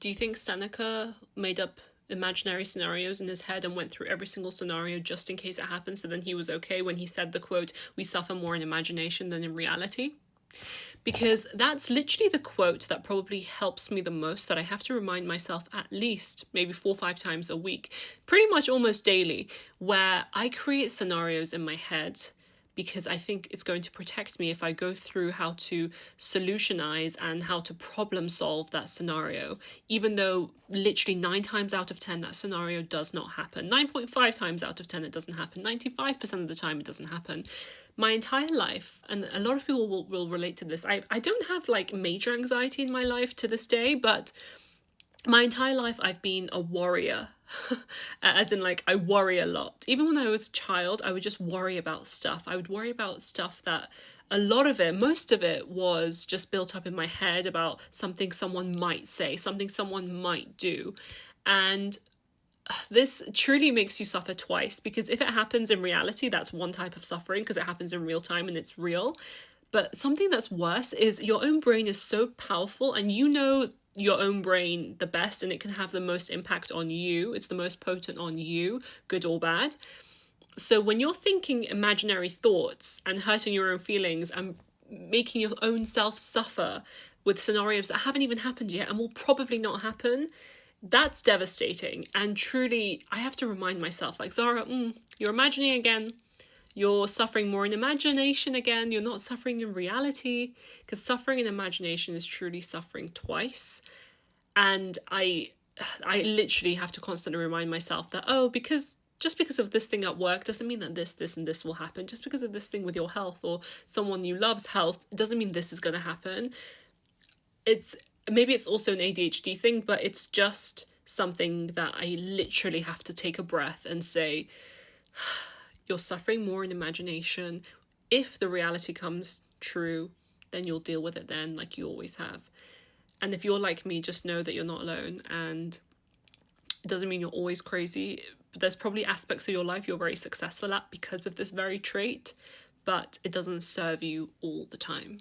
Do you think Seneca made up imaginary scenarios in his head and went through every single scenario just in case it happened, so then he was okay when he said the quote, "We suffer more in imagination than in reality"? Because that's literally the quote that probably helps me the most, that I have to remind myself at least maybe 4 or 5 times a week, pretty much almost daily, where I create scenarios in my head because I think it's going to protect me if I go through how to solutionize and how to problem solve that scenario, even though literally 9 times out of 10 that scenario does not happen. 9.5 times out of 10 it doesn't happen. 95% of the time it doesn't happen. My entire life, and a lot of people will relate to this, I don't have like major anxiety in my life to this day, but my entire life I've been a worrier. As in, like, I worry a lot. Even when I was a child, I would just worry about stuff. I would worry about stuff that a lot of it, most of it, was just built up in my head about something someone might say, something someone might do. And this truly makes you suffer twice, because if it happens in reality, that's one type of suffering because it happens in real time and it's real. But something that's worse is your own brain is so powerful, and you know your own brain the best, and it can have the most impact on you. It's the most potent on you, good or bad. So when you're thinking imaginary thoughts and hurting your own feelings and making your own self suffer with scenarios that haven't even happened yet and will probably not happen, that's devastating. And truly, I have to remind myself, like, Zara, you're imagining again. You're suffering more in imagination again. You're not suffering in reality, because suffering in imagination is truly suffering twice. And I literally have to constantly remind myself that, oh, because just because of this thing at work doesn't mean that this and this will happen. Just because of this thing with your health or someone you love's health doesn't mean this is going to happen. It's maybe it's also an ADHD thing, but it's just something that I literally have to take a breath and say, you're suffering more in imagination. If the reality comes true, then you'll deal with it then, like you always have. And if you're like me, just know that you're not alone. And it doesn't mean you're always crazy. But there's probably aspects of your life you're very successful at because of this very trait, but it doesn't serve you all the time.